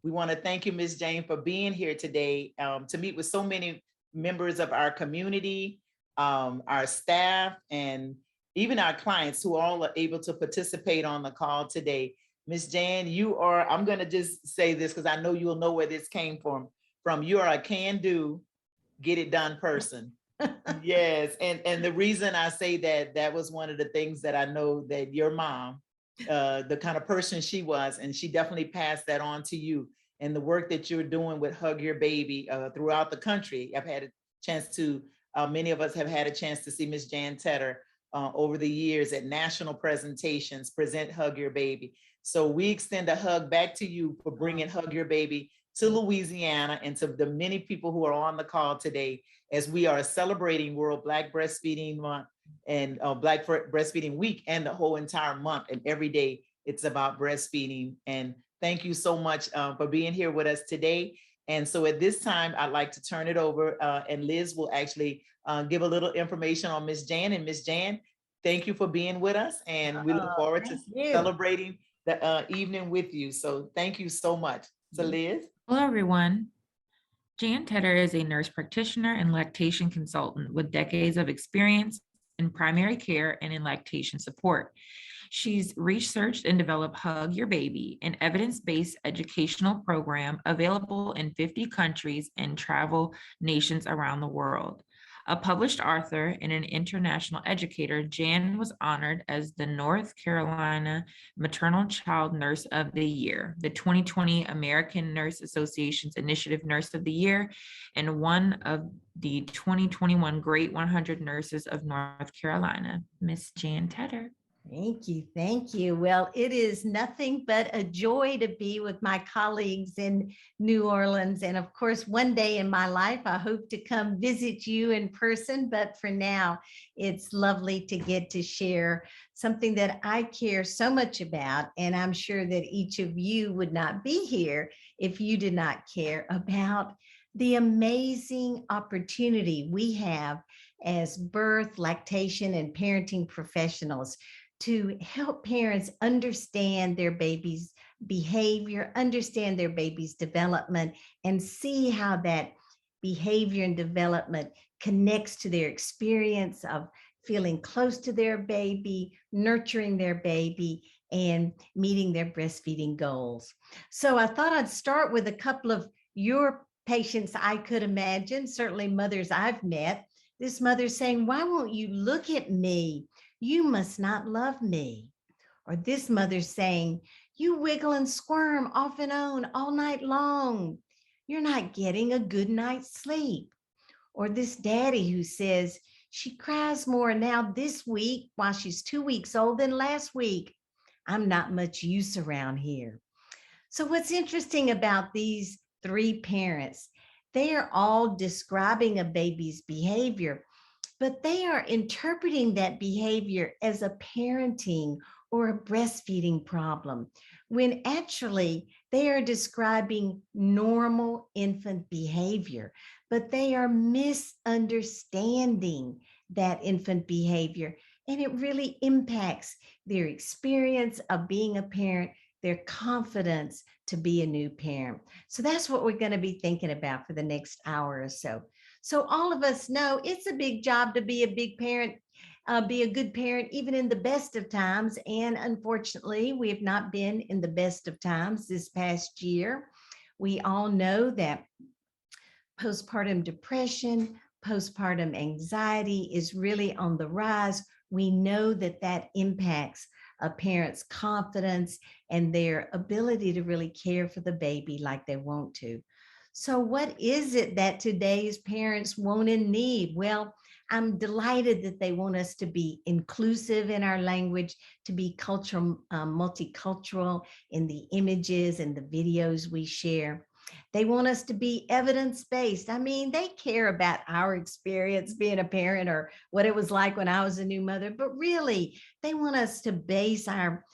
We want to thank you, Ms. Jane, for being here today to meet with so many members of our community, our staff, and even our clients who all are able to participate on the call today. Ms. Jane, you are, I'm going to just say this because I know you'll know where this came from. You are a can-do, get it done person. Yes, and the reason I say that, that was one of the things that I know that your mom, the kind of person she was, and she definitely passed that on to you. And the work that you're doing with Hug Your Baby throughout the country. I've had a chance to, many of us have had a chance to see Miss Jan Tedder over the years at national presentations, present Hug Your Baby. So we extend a hug back to you for bringing Hug Your Baby to Louisiana and to the many people who are on the call today as we are celebrating World Black Breastfeeding Month and Black Breastfeeding Week and the whole entire month. And every day it's about breastfeeding. And thank you so much for being here with us today. And so at this time, I'd like to turn it over and Liz will actually give a little information on Miss Jan. And Miss Jan, thank you for being with us. And we look forward to celebrating the evening with you. So thank you so much. So Liz. Hello, everyone. Jan Tedder is a nurse practitioner and lactation consultant with decades of experience in primary care and in lactation support. She's researched and developed Hug Your Baby, an evidence-based educational program available in 50 countries and travel nations around the world. A published author and an international educator, Jan was honored as the North Carolina Maternal Child Nurse of the Year, the 2020 American Nurse Association's Initiative Nurse of the Year, and one of the 2021 Great 100 Nurses of North Carolina, Miss Jan Tedder. Thank you. Thank you. Well, it is nothing but a joy to be with my colleagues in New Orleans. And of course, one day in my life, I hope to come visit you in person. But for now, it's lovely to get to share something that I care so much about. And I'm sure that each of you would not be here if you did not care about the amazing opportunity we have as birth, lactation, and parenting professionals to help parents understand their baby's behavior, understand their baby's development, and see how that behavior and development connects to their experience of feeling close to their baby, nurturing their baby, and meeting their breastfeeding goals. So I thought I'd start with a couple of your patients I could imagine, certainly mothers I've met. This mother saying, "Why won't you look at me? You must not love me." Or this mother saying, "You wiggle and squirm off and on all night long. You're not getting a good night's sleep." Or this daddy who says, "She cries more now this week while she's 2 weeks old than last week. I'm not much use around here." So what's interesting about these three parents, they are all describing a baby's behavior, but they are interpreting that behavior as a parenting or a breastfeeding problem, when actually they are describing normal infant behavior, but they are misunderstanding that infant behavior, and it really impacts their experience of being a parent, their confidence to be a new parent. So that's what we're going to be thinking about for the next hour or so. So all of us know it's a big job to be a big parent, be a good parent, even in the best of times. And unfortunately, we have not been in the best of times this past year. We all know that postpartum depression, postpartum anxiety is really on the rise. We know that that impacts a parent's confidence and their ability to really care for the baby like they want to. So what is it that today's parents want and need? Well, I'm delighted that they want us to be inclusive in our language, to be multicultural in the images and the videos we share. They want us to be evidence-based. I mean, they care about our experience being a parent or what it was like when I was a new mother, but really they want us to base our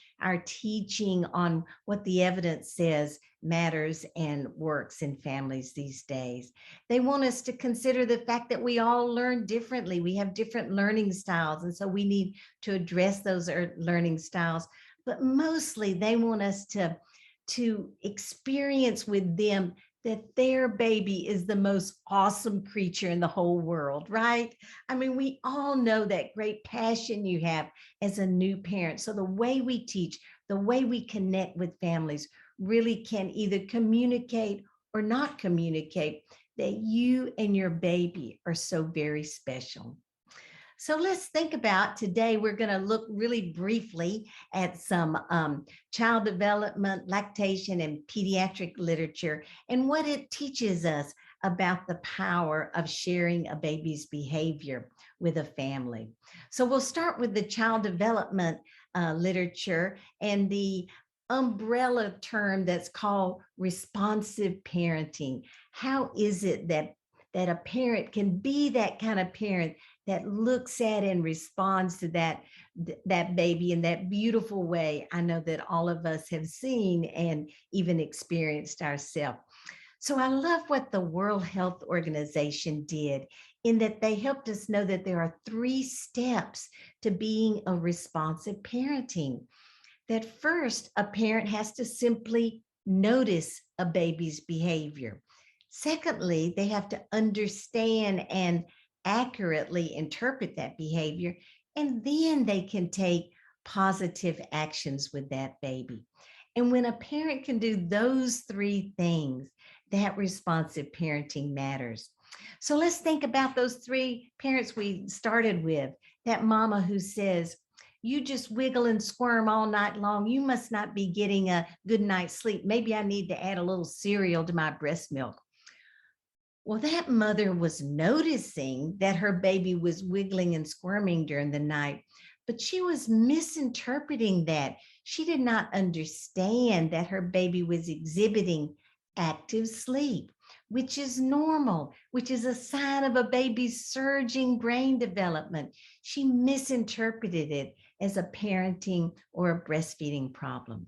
teaching on what the evidence says matters and works in families these days. They want us to consider the fact that we all learn differently. We have different learning styles, and so we need to address those learning styles. But mostly they want us to to experience with them that their baby is the most awesome creature in the whole world, right? I mean, we all know that great passion you have as a new parent. So the way we teach, the way we connect with families really can either communicate or not communicate that you and your baby are so very special. So let's think about today. We're going to look really briefly at some child development, lactation, and pediatric literature and what it teaches us about the power of sharing a baby's behavior with a family. So we'll start with the child development literature and the umbrella term that's called responsive parenting. How is it that a parent can be that kind of parent that looks at and responds to that baby in that beautiful way I know that all of us have seen and even experienced ourselves. So I love what the World Health Organization did in that they helped us know that there are 3 steps to being a responsive parenting. That first, a parent has to simply notice a baby's behavior. Secondly, they have to understand and accurately interpret that behavior, and then they can take positive actions with that baby. And when a parent can do those 3 things, that responsive parenting matters. So let's think about those 3 parents we started with. That mama who says, you just wiggle and squirm all night long. You must not be getting a good night's sleep. Maybe I need to add a little cereal to my breast milk. Well, that mother was noticing that her baby was wiggling and squirming during the night, but she was misinterpreting that. She did not understand that her baby was exhibiting active sleep, which is normal, which is a sign of a baby's surging brain development. She misinterpreted it as a parenting or a breastfeeding problem.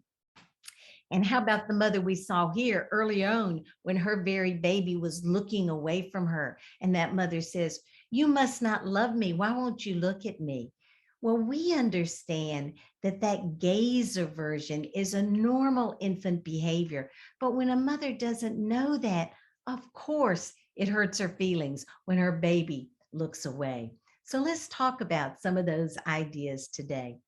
And how about the mother we saw here early on when her very baby was looking away from her? And that mother says, you must not love me. Why won't you look at me? Well, we understand that that gaze aversion is a normal infant behavior. But when a mother doesn't know that, of course, it hurts her feelings when her baby looks away. So let's talk about some of those ideas today.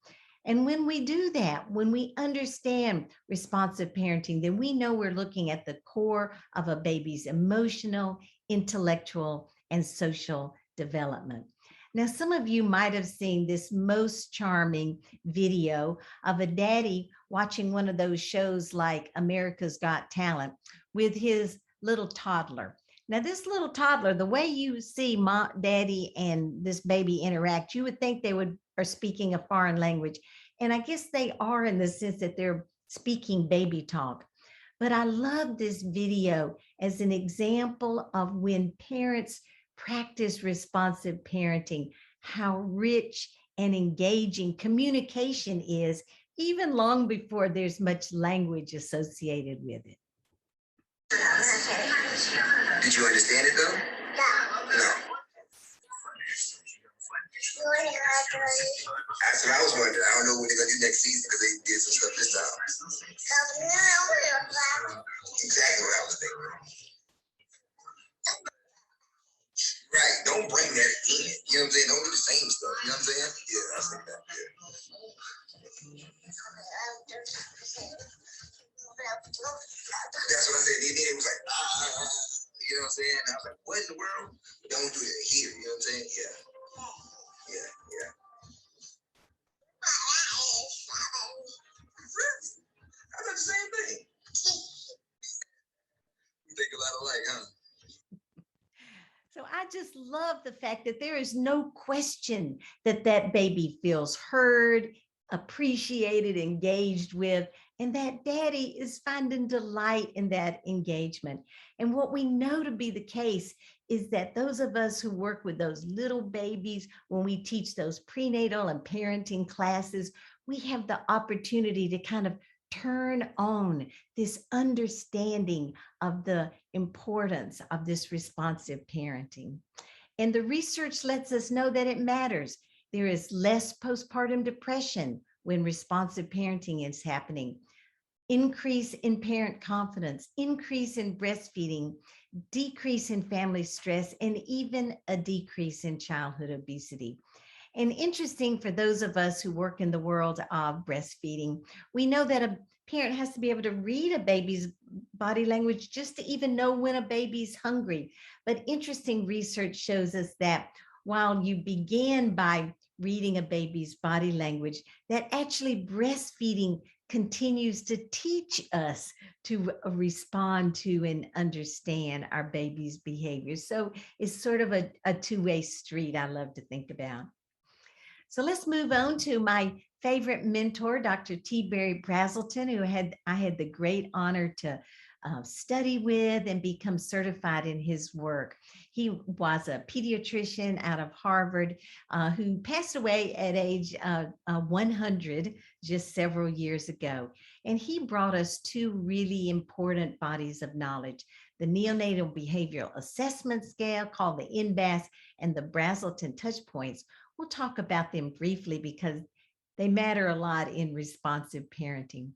And when we do that, when we understand responsive parenting, then we know we're looking at the core of a baby's emotional, intellectual, and social development. Now, some of you might have seen this most charming video of a daddy watching one of those shows like America's Got Talent with his little toddler. Now, this little toddler, the way you see mom, daddy, and this baby interact, you would think they are speaking a foreign language. And I guess they are in the sense that they're speaking baby talk. But I love this video as an example of when parents practice responsive parenting, how rich and engaging communication is, even long before there's much language associated with it. Did you understand it though? No. That's what I was wondering. I don't know what they're gonna do next season because they did some stuff this time. Exactly what I was thinking. Right. Don't bring that in. You know what I'm saying? Don't do the same stuff. You know what I'm saying? Yeah, I was thinking that. Yeah. That's what I said. It was like, you know what I'm saying? And I was like, what in the world? Don't do that here. You know what I'm saying? Yeah. Yeah, yeah. I thought the same thing. You think a lot alike, huh? So I just love the fact that there is no question that that baby feels heard, appreciated, engaged with, and that daddy is finding delight in that engagement. And what we know to be the case is that those of us who work with those little babies, when we teach those prenatal and parenting classes, we have the opportunity to kind of turn on this understanding of the importance of this responsive parenting. And the research lets us know that it matters. There is less postpartum depression when responsive parenting is happening. increase in parent confidence, increase in breastfeeding, decrease in family stress, and even a decrease in childhood obesity. And interesting for those of us who work in the world of breastfeeding, we know that a parent has to be able to read a baby's body language just to even know when a baby's hungry. But interesting research shows us that while you begin by reading a baby's body language, that actually breastfeeding continues to teach us to respond to and understand our baby's behavior. So it's sort of a two-way street I love to think about. So let's move on to my favorite mentor, Dr. T. Barry Brazelton, who I had the great honor to study with and become certified in his work. He was a pediatrician out of Harvard who passed away at age 100 just several years ago. And he brought us two really important bodies of knowledge: the Neonatal Behavioral Assessment Scale, called the NBAS, and the Brazelton Touch Points. We'll talk about them briefly because they matter a lot in responsive parenting.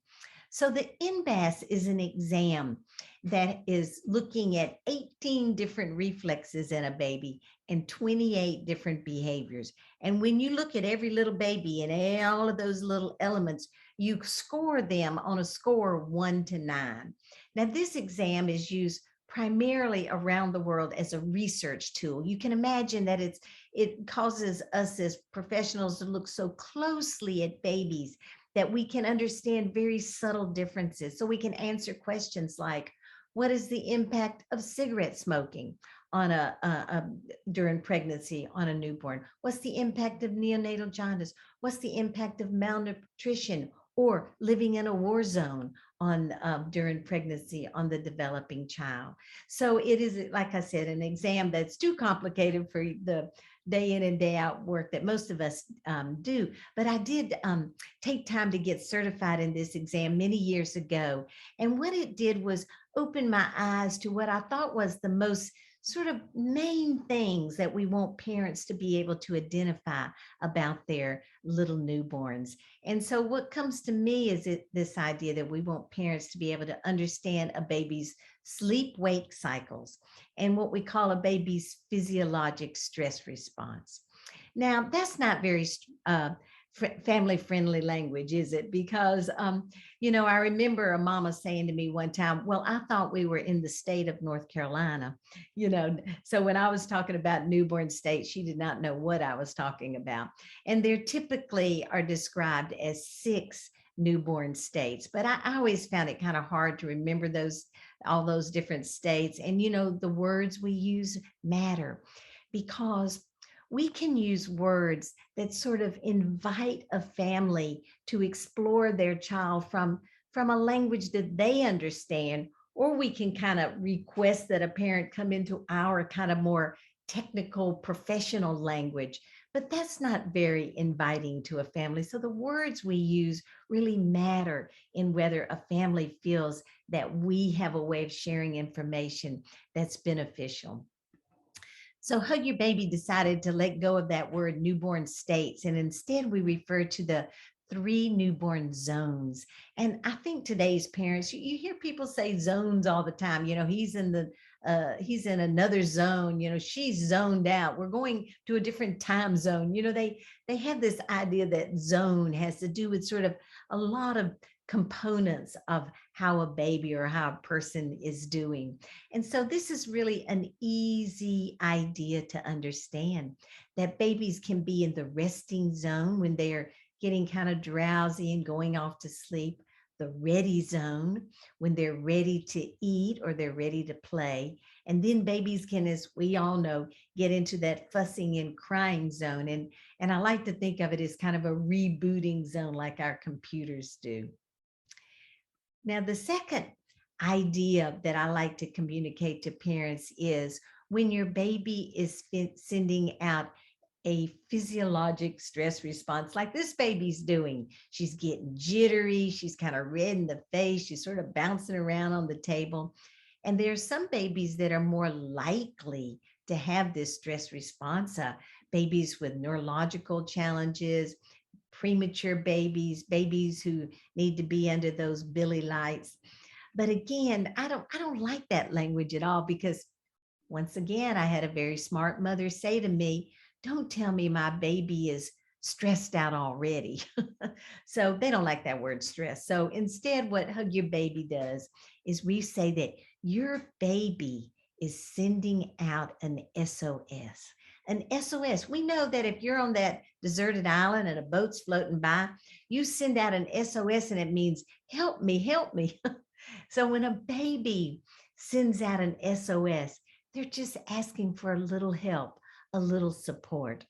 So the NBAS is an exam that is looking at 18 different reflexes in a baby and 28 different behaviors. And when you look at every little baby and all of those little elements, you score them on a score of 1 to 9. Now, this exam is used primarily around the world as a research tool. You can imagine that it causes us as professionals to look so closely at babies that we can understand very subtle differences. So we can answer questions like, what is the impact of cigarette smoking on during pregnancy on a newborn? What's the impact of neonatal jaundice? What's the impact of malnutrition or living in a war zone on during pregnancy on the developing child? So it is, like I said, an exam that's too complicated for the day in and day out work that most of us do. But I did take time to get certified in this exam many years ago. And what it did was open my eyes to what I thought was the most sort of main things that we want parents to be able to identify about their little newborns. And so what comes to me is this idea that we want parents to be able to understand a baby's sleep-wake cycles and what we call a baby's physiologic stress response. Now, that's not very family-friendly language, is it? Because, I remember a mama saying to me one time, well, I thought we were in the state of North Carolina, so when I was talking about newborn states, she did not know what I was talking about. And there typically are described as 6 newborn states, but I always found it kind of hard to remember all those different states. And, the words we use matter because we can use words that sort of invite a family to explore their child from a language that they understand, or we can kind of request that a parent come into our kind of more technical professional language, but that's not very inviting to a family. So the words we use really matter in whether a family feels that we have a way of sharing information that's beneficial. So Hug Your Baby decided to let go of that word newborn states, and instead we refer to the 3 newborn zones. And I think today's parents, you hear people say zones all the time. He's in another zone. She's zoned out. We're going to a different time zone. They have this idea that zone has to do with sort of a lot of components of how a baby or how a person is doing. And so this is really an easy idea to understand, that babies can be in the resting zone when they're getting kind of drowsy and going off to sleep, the ready zone when they're ready to eat or they're ready to play. And then babies can, as we all know, get into that fussing and crying zone. And I like to think of it as kind of a rebooting zone like our computers do. Now, the second idea that I like to communicate to parents is when your baby is sending out a physiologic stress response like this baby's doing. She's getting jittery. She's kind of red in the face. She's sort of bouncing around on the table. And there's some babies that are more likely to have this stress response, babies with neurological challenges, premature babies, babies who need to be under those Billy lights. But again, I don't like that language at all, because once again, I had a very smart mother say to me, don't tell me my baby is stressed out already. So they don't like that word stress. So instead, what Hug Your Baby does is we say that your baby is sending out an SOS. An SOS. We know that if you're on that deserted island and a boat's floating by, you send out an SOS and it means help me, help me. So when a baby sends out an SOS, they're just asking for a little help, a little support.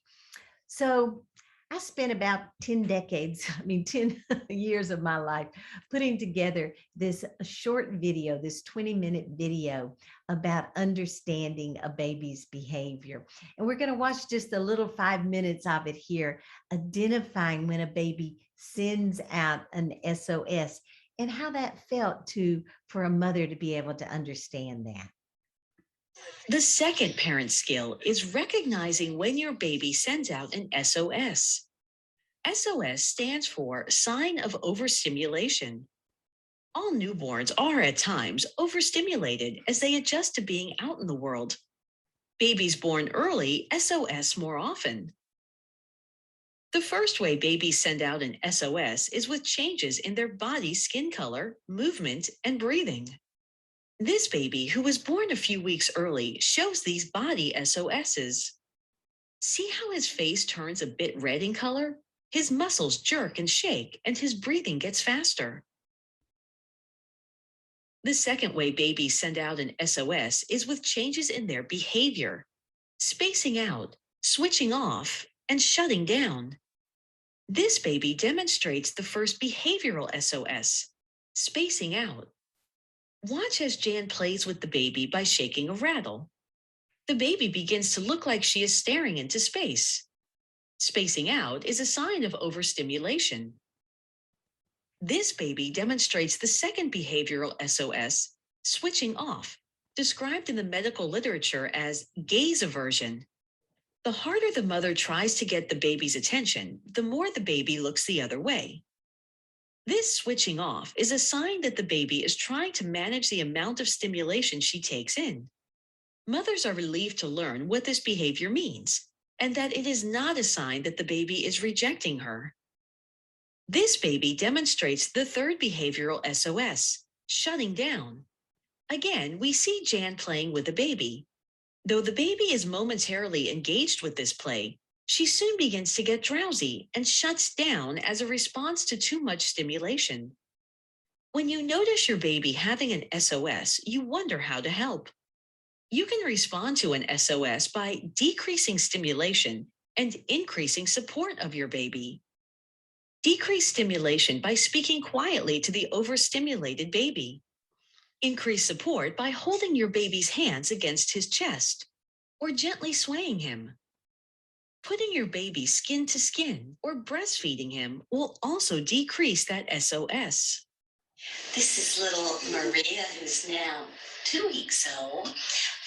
So I spent about 10 years of my life putting together this short video, this 20-minute video about understanding a baby's behavior. And we're going to watch just a little 5 minutes of it here, identifying when a baby sends out an SOS and how that felt for a mother to be able to understand that. The second parent skill is recognizing when your baby sends out an SOS. SOS stands for Sign of Overstimulation. All newborns are at times overstimulated as they adjust to being out in the world. Babies born early SOS more often. The first way babies send out an SOS is with changes in their body's skin color, movement, and breathing. This baby, who was born a few weeks early, shows these body SOSs. See how his face turns a bit red in color? His muscles jerk and shake, and his breathing gets faster. The second way babies send out an SOS is with changes in their behavior, spacing out, switching off, and shutting down. This baby demonstrates the first behavioral SOS, spacing out. Watch as Jan plays with the baby by shaking a rattle. The baby begins to look like she is staring into space. Spacing out is a sign of overstimulation. This baby demonstrates the second behavioral SOS, switching off, described in the medical literature as gaze aversion. The harder the mother tries to get the baby's attention, the more the baby looks the other way. This switching off is a sign that the baby is trying to manage the amount of stimulation she takes in. Mothers are relieved to learn what this behavior means, and that it is not a sign that the baby is rejecting her. This baby demonstrates the third behavioral SOS, shutting down. Again, we see Jan playing with the baby. Though the baby is momentarily engaged with this play, she soon begins to get drowsy and shuts down as a response to too much stimulation. When you notice your baby having an SOS, you wonder how to help. You can respond to an SOS by decreasing stimulation and increasing support of your baby. Decrease stimulation by speaking quietly to the overstimulated baby. Increase support by holding your baby's hands against his chest or gently swaying him. Putting your baby skin to skin or breastfeeding him will also decrease that SOS. This is little Maria, who's now 2 weeks old,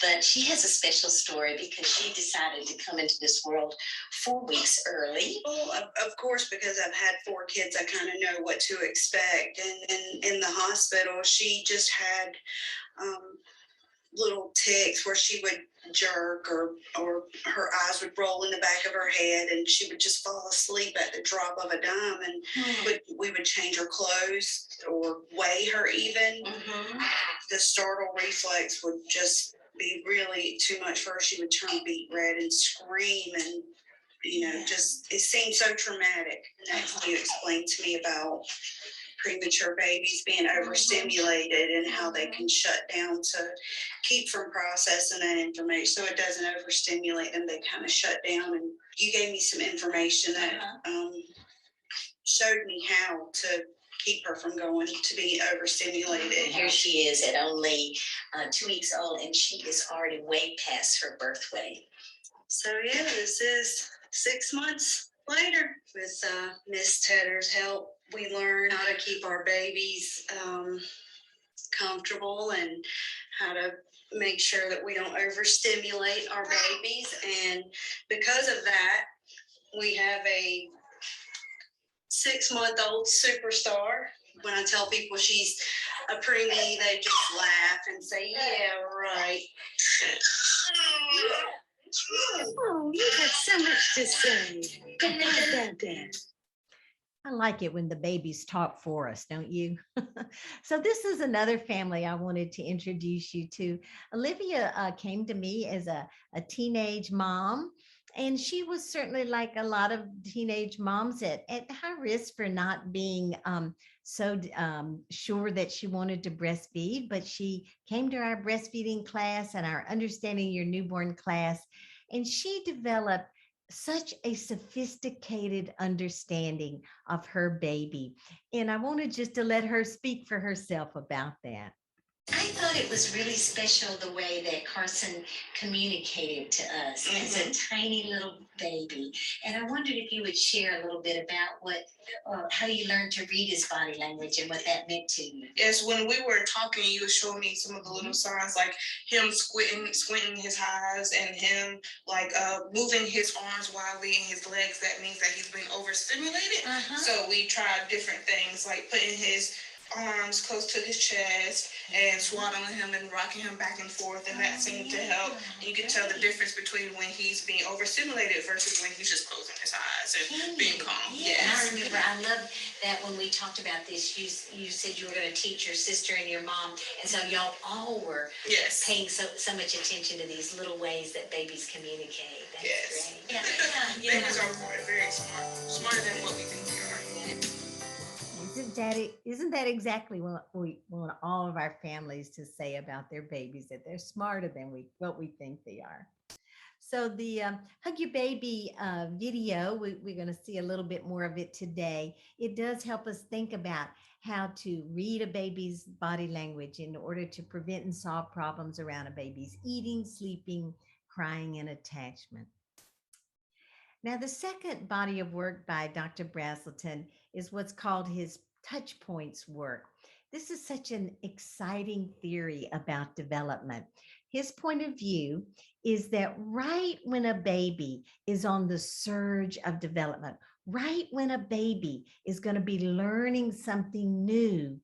but she has a special story because she decided to come into this world 4 weeks early. Well, of course, because I've had 4 kids, I kind of know what to expect. And in the hospital, she just had little tics where she would jerk or her eyes would roll in the back of her head and she would just fall asleep at the drop of a dime, and we would change her clothes or weigh her even. The startle reflex would just be really too much for her. She would turn beet red and scream, and just it seemed so traumatic. Next, you explained to me about premature babies being overstimulated and how they can shut down to keep from processing that information so it doesn't overstimulate them. They kind of shut down, and you gave me some information that showed me how to keep her from going to be overstimulated. Here she is at only 2 weeks old, and she is already way past her birth weight. So yeah, this is 6 months later. With Miss Tedder's help, we learned how to keep our babies comfortable and how to make sure that we don't overstimulate our babies. And because of that, we have a 6-month-old superstar. When I tell people she's a preemie, they just laugh and say, yeah, right. Oh, you have so much to say. Go ahead, Dad. I like it when the babies talk for us, don't you? So this is another family I wanted to introduce you to. Olivia came to me as a teenage mom, and she was certainly like a lot of teenage moms at high risk for not being sure that she wanted to breastfeed, but she came to our breastfeeding class and our Understanding Your Newborn class, and she developed such a sophisticated understanding of her baby. And I wanted just to let her speak for herself about that. I thought it was really special the way that Carson communicated to us as a tiny little baby. And I wondered if you would share a little bit about how you learned to read his body language and what that meant to you. Yes, when we were talking, you were showing me some of the little signs, like him squinting his eyes, and him like moving his arms wildly and his legs. That means that he's been overstimulated. So we tried different things, like putting his arms close to his chest and swaddling him and rocking him back and forth, and that seemed to help. And you can tell the difference between when he's being overstimulated versus when he's just closing his eyes and being calm. Yeah, I remember. I love that when we talked about this, you said you were going to teach your sister and your mom, and so y'all all were paying so much attention to these little ways that babies communicate. That's great. Yeah. Babies are very smart, smarter than what we think they are. Isn't that exactly what we want all of our families to say about their babies, that they're smarter than what we think they are? So the Hug Your Baby video, we're going to see a little bit more of it today. It does help us think about how to read a baby's body language in order to prevent and solve problems around a baby's eating, sleeping, crying, and attachment. Now, the second body of work by Dr. Brazelton is what's called his touch points work. This is such an exciting theory about development. His point of view is that right when a baby is on the surge of development, right when a baby is going to be learning something new,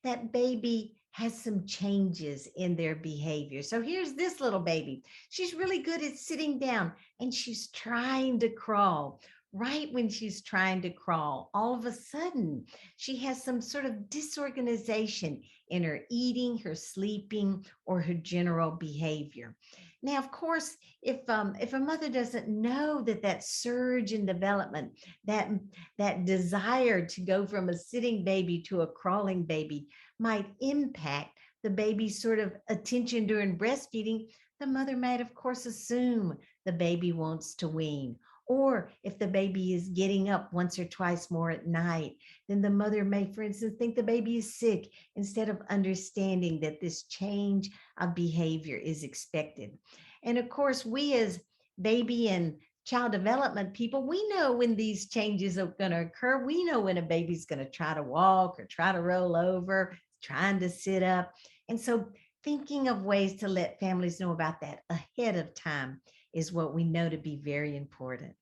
that baby has some changes in their behavior. So here's this little baby. She's really good at sitting down and she's trying to crawl. Right when she's trying to crawl, all of a sudden, she has some sort of disorganization in her eating, her sleeping, or her general behavior. Now, of course, if a mother doesn't know that surge in development, that desire to go from a sitting baby to a crawling baby might impact the baby's sort of attention during breastfeeding, the mother might, of course, assume the baby wants to wean. Or if the baby is getting up once or twice more at night, then the mother may, for instance, think the baby is sick instead of understanding that this change of behavior is expected. And of course, we as baby and child development people, we know when these changes are going to occur. We know when a baby's going to try to walk or try to roll over, trying to sit up. And so thinking of ways to let families know about that ahead of time is what we know to be very important.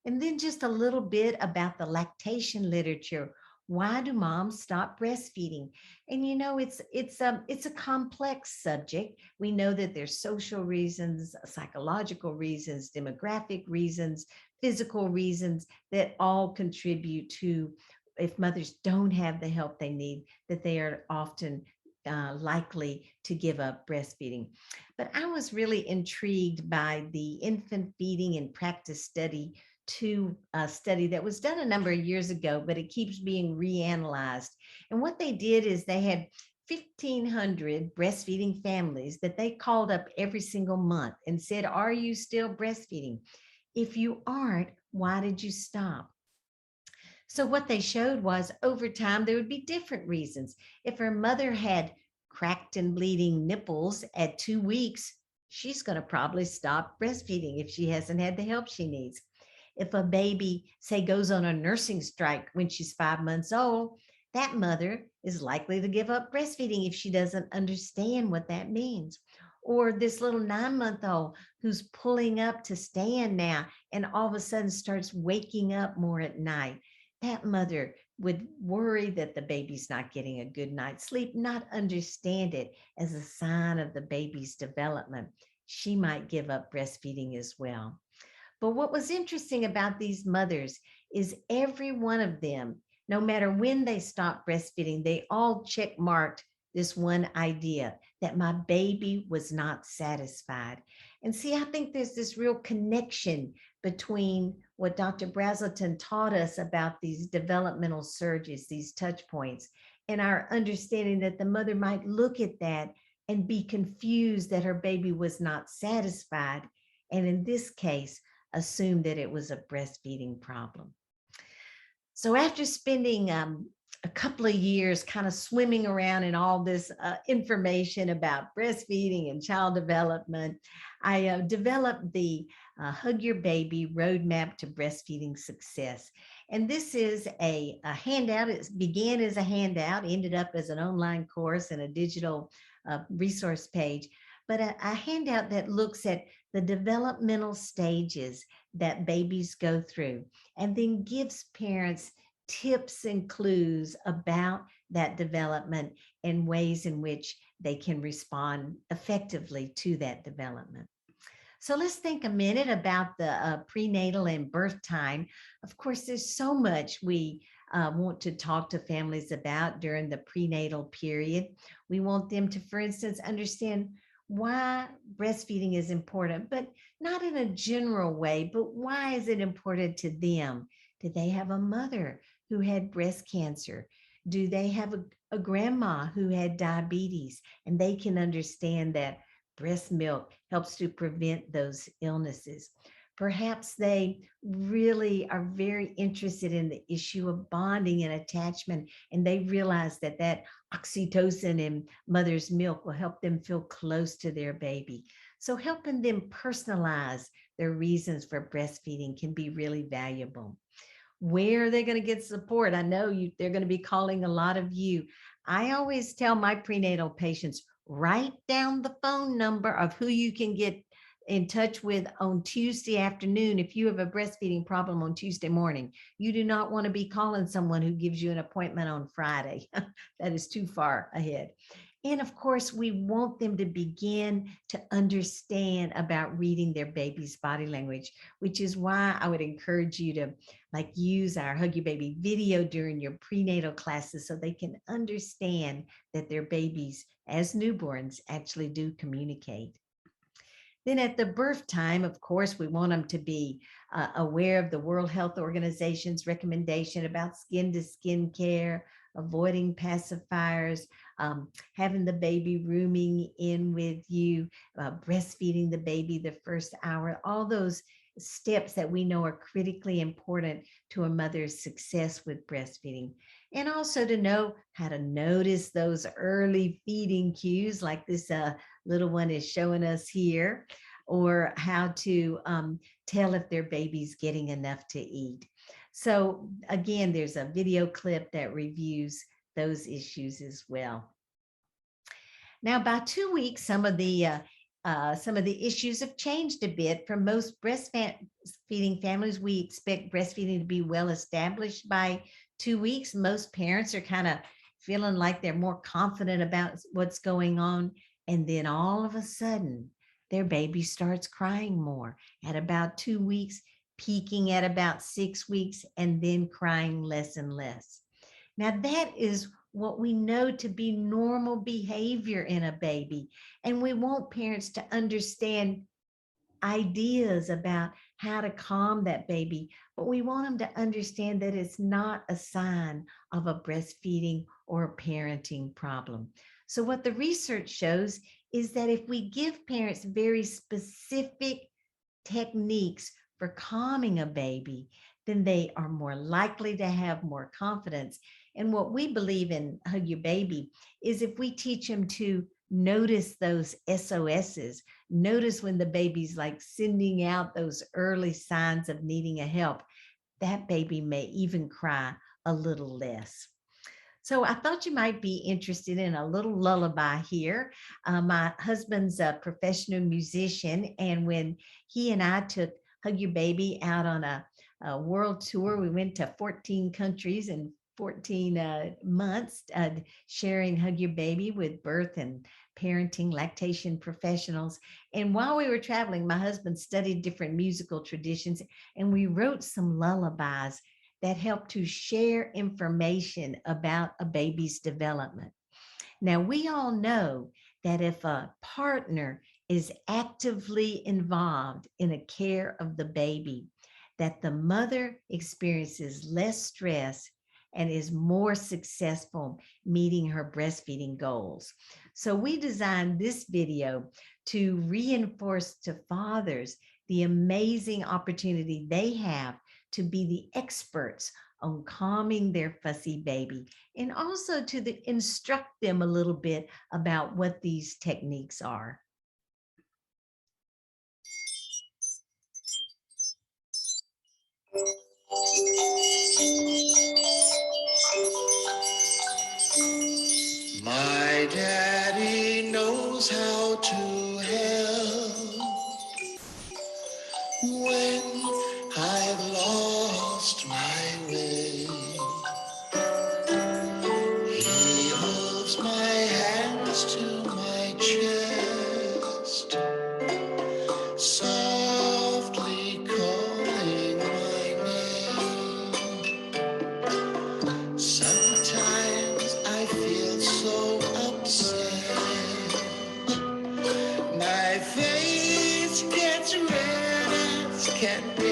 And then just a little bit about the lactation literature. Why do moms stop breastfeeding? And you know, it's a complex subject. We know that there's social reasons, psychological reasons, demographic reasons, physical reasons that all contribute to, if mothers don't have the help they need, that they are often likely to give up breastfeeding. But I was really intrigued by the infant feeding and practice study study that was done a number of years ago, but it keeps being reanalyzed. And what they did is they had 1,500 breastfeeding families that they called up every single month and said, are you still breastfeeding? If you aren't, why did you stop? So what they showed was over time, there would be different reasons. If her mother had cracked and bleeding nipples at 2 weeks, she's going to probably stop breastfeeding if she hasn't had the help she needs. If a baby, say, goes on a nursing strike when she's 5 months old, that mother is likely to give up breastfeeding if she doesn't understand what that means. Or this little 9-month-old who's pulling up to stand now and all of a sudden starts waking up more at night. that mother would worry that the baby's not getting a good night's sleep, not understand it as a sign of the baby's development. She might give up breastfeeding as well. But what was interesting about these mothers is every one of them, no matter when they stopped breastfeeding, they all check marked this one idea that my baby was not satisfied. And see, I think there's this real connection between what Dr. Brazelton taught us about these developmental surges, these touch points, and our understanding that the mother might look at that and be confused that her baby was not satisfied. And in this case, assume that it was a breastfeeding problem. So after spending a couple of years kind of swimming around in all this information about breastfeeding and child development, I developed the Hug Your Baby Roadmap to Breastfeeding Success. And this is a handout. It began as a handout, ended up as an online course and a digital resource page, but a handout that looks at the developmental stages that babies go through, and then gives parents tips and clues about that development and ways in which they can respond effectively to that development. So let's think a minute about the prenatal and birth time. Of course, there's so much we want to talk to families about during the prenatal period. We want them to, for instance, understand why breastfeeding is important, but not in a general way, but why is it important to them? Did they have a mother who had breast cancer? Do they have a grandma who had diabetes? And they can understand that breast milk helps to prevent those illnesses. Perhaps they really are very interested in the issue of bonding and attachment, and they realize that that oxytocin in mother's milk will help them feel close to their baby. So helping them personalize their reasons for breastfeeding can be really valuable. Where are they going to get support? I know they're going to be calling a lot of you. I always tell my prenatal patients, write down the phone number of who you can get in touch with on Tuesday afternoon if you have a breastfeeding problem on Tuesday morning. You do not want to be calling someone who gives you an appointment on Friday. That is too far ahead. And of course, we want them to begin to understand about reading their baby's body language, which is why I would encourage you to use our Hug Your Baby video during your prenatal classes so they can understand that their babies as newborns actually do communicate. Then at the birth time, of course, we want them to be aware of the World Health Organization's recommendation about skin-to-skin care, avoiding pacifiers, having the baby rooming in with you, breastfeeding the baby the first hour, all those steps that we know are critically important to a mother's success with breastfeeding. And also to know how to notice those early feeding cues like this little one is showing us here, or how to tell if their baby's getting enough to eat. So again, there's a video clip that reviews those issues as well. Now, by 2 weeks, some of the issues have changed a bit. For most breastfeeding families, we expect breastfeeding to be well established by 2 weeks. Most parents are kind of feeling like they're more confident about what's going on. And then all of a sudden, their baby starts crying more at about 2 weeks, peaking at about 6 weeks, and then crying less and less. Now, that is what we know to be normal behavior in a baby. And we want parents to understand ideas about how to calm that baby, but we want them to understand that it's not a sign of a breastfeeding or a parenting problem. So what the research shows is that if we give parents very specific techniques for calming a baby, then they are more likely to have more confidence. And what we believe in Hug Your Baby is if we teach them to notice those SOSs, notice when the baby's like sending out those early signs of needing a help, that baby may even cry a little less. So I thought you might be interested in a little lullaby here. My husband's a professional musician, and when he and I took Hug Your Baby out on a world tour. We went to 14 countries in 14 months, sharing Hug Your Baby with birth and parenting, lactation professionals. And while we were traveling, my husband studied different musical traditions, and we wrote some lullabies that help to share information about a baby's development. Now, we all know that if a partner is actively involved in the care of the baby, that the mother experiences less stress and is more successful meeting her breastfeeding goals. So we designed this video to reinforce to fathers the amazing opportunity they have to be the experts on calming their fussy baby, and also to instruct them a little bit about what these techniques are. My daddy knows how to help when I've lost my way. He holds my hands to my chest, softly calling my name. Sometimes I feel so upset. My face gets red as can be.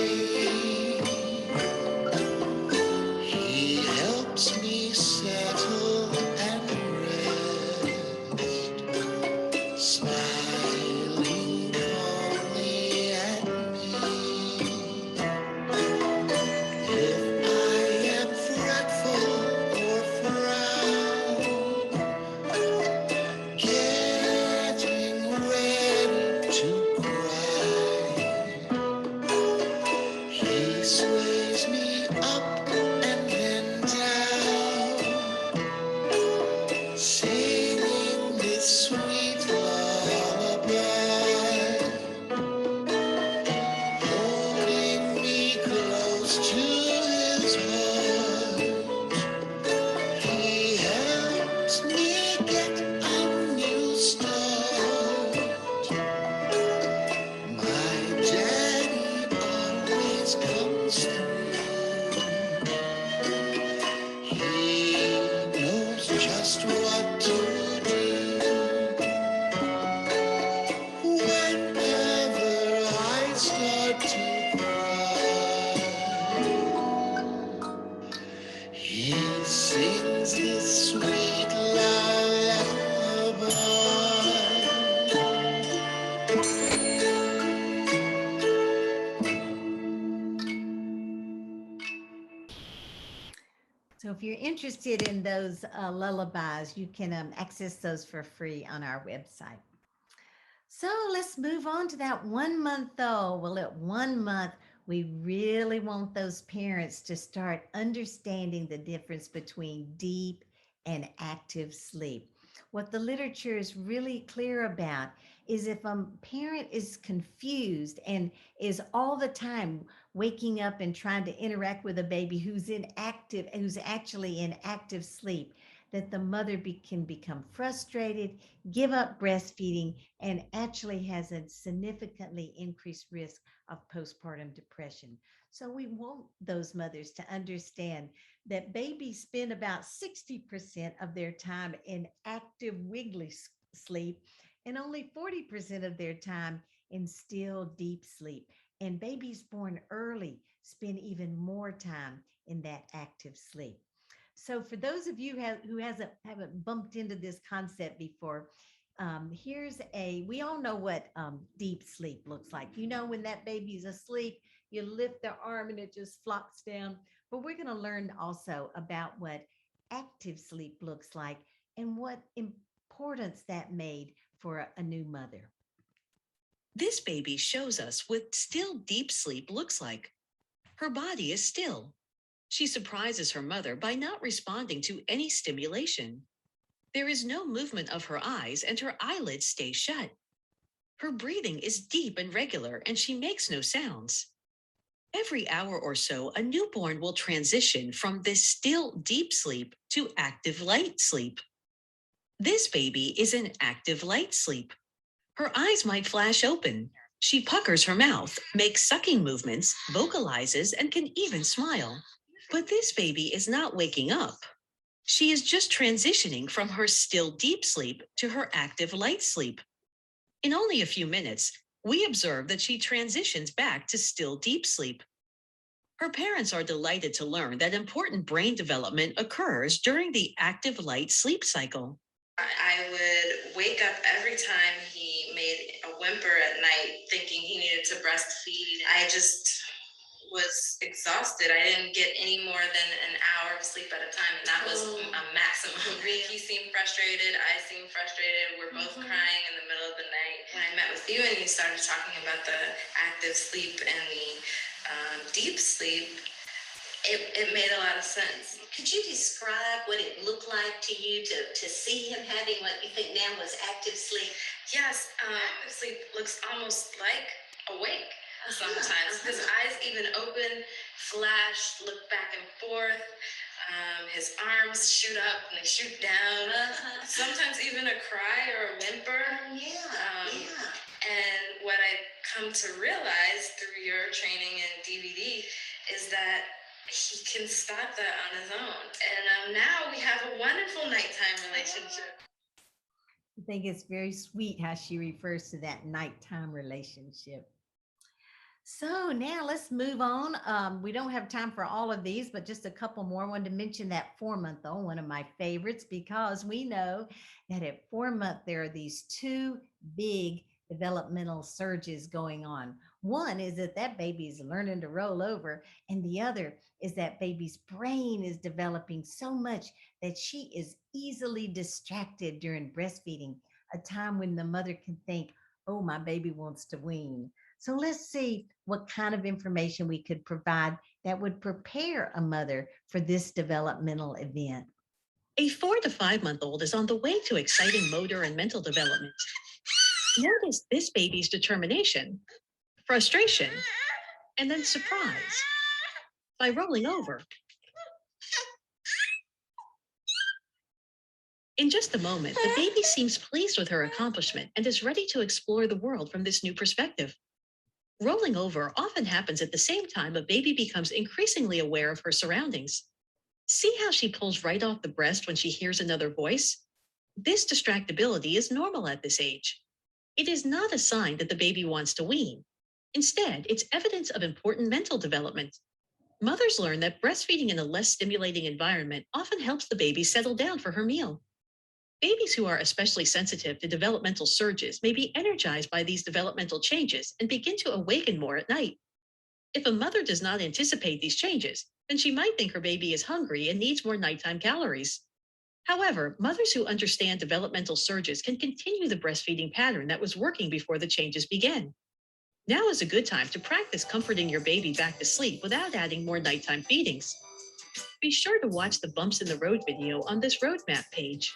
He helps me settle and rest, smiling calmly at me. If I am fretful or frown, getting ready to cry, he sways me up and then down, singing this sweet lullaby, holding me close to his heart. He helps me get a new start. My daddy always comes through. He knows just what to do. Whenever I start to cry, he sings this sweet lullaby. So if you're interested in those lullabies, you can access those for free on our website. So let's move on to that 1 month old. Well, at 1 month, we really want those parents to start understanding the difference between deep and active sleep. What the literature is really clear about is if a parent is confused and is all the time waking up and trying to interact with a baby who's actually in active sleep, that the mother can become frustrated, give up breastfeeding, and actually has a significantly increased risk of postpartum depression. So we want those mothers to understand that babies spend about 60% of their time in active wiggly sleep and only 40% of their time in still deep sleep. And babies born early spend even more time in that active sleep. So for those of you who haven't bumped into this concept before, we all know what deep sleep looks like. You know, when that baby's asleep, you lift their arm and it just flops down. But we're going to learn also about what active sleep looks like and what importance that made for a new mother. This baby shows us what still deep sleep looks like. Her body is still. She surprises her mother by not responding to any stimulation. There is no movement of her eyes and her eyelids stay shut. Her breathing is deep and regular and she makes no sounds. Every hour or so, a newborn will transition from this still deep sleep to active light sleep. This baby is in active light sleep. Her eyes might flash open. She puckers her mouth, makes sucking movements, vocalizes, and can even smile. But this baby is not waking up. She is just transitioning from her still deep sleep to her active light sleep. In only a few minutes, we observe that she transitions back to still deep sleep. Her parents are delighted to learn that important brain development occurs during the active light sleep cycle. I would wake up every time he made a whimper at night thinking he needed to breastfeed. I just was exhausted. I didn't get any more than an hour of sleep at a time, and that was a maximum. He seemed frustrated. I seemed frustrated. We're both crying in the middle of the night. When I met with you and you started talking about the active sleep and the deep sleep, it made a lot of sense. Could you describe what it looked like to you to see him having what you think now was active sleep? Yes, active sleep looks almost like awake sometimes. His eyes even open, flash, look back and forth. His arms shoot up and they shoot down. Sometimes even a cry or a whimper. And what I come to realize through your training and DVD is that he can stop that on his own. And now we have a wonderful nighttime relationship. I think it's very sweet how she refers to that nighttime relationship. So now let's move on. We don't have time for all of these, but just a couple more. I wanted to mention that 4-month-old, one of my favorites, because we know that at 4 months, there are these two big developmental surges going on. One is that baby is learning to roll over, and the other is that baby's brain is developing so much that she is easily distracted during breastfeeding, a time when the mother can think, oh, my baby wants to wean. So let's see what kind of information we could provide that would prepare a mother for this developmental event. A 4 to 5 month old is on the way to exciting motor and mental development. Notice this baby's determination, frustration, and then surprise by rolling over. In just a moment, the baby seems pleased with her accomplishment and is ready to explore the world from this new perspective. Rolling over often happens at the same time a baby becomes increasingly aware of her surroundings. See how she pulls right off the breast when she hears another voice? This distractibility is normal at this age. It is not a sign that the baby wants to wean. Instead, it's evidence of important mental development. Mothers learn that breastfeeding in a less stimulating environment often helps the baby settle down for her meal. Babies who are especially sensitive to developmental surges may be energized by these developmental changes and begin to awaken more at night. If a mother does not anticipate these changes, then she might think her baby is hungry and needs more nighttime calories. However, mothers who understand developmental surges can continue the breastfeeding pattern that was working before the changes began. Now is a good time to practice comforting your baby back to sleep without adding more nighttime feedings. Be sure to watch the Bumps in the Road video on this roadmap page.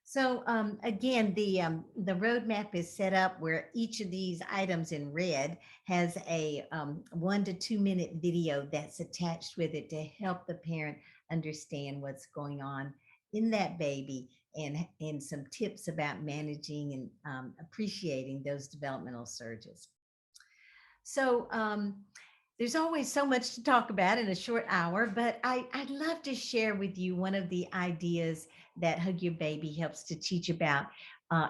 So again, the roadmap is set up where each of these items in red has a 1 to 2 minute video that's attached with it to help the parent understand what's going on in that baby and some tips about managing and appreciating those developmental surges. So there's always so much to talk about in a short hour, but I'd love to share with you one of the ideas that Hug Your Baby helps to teach about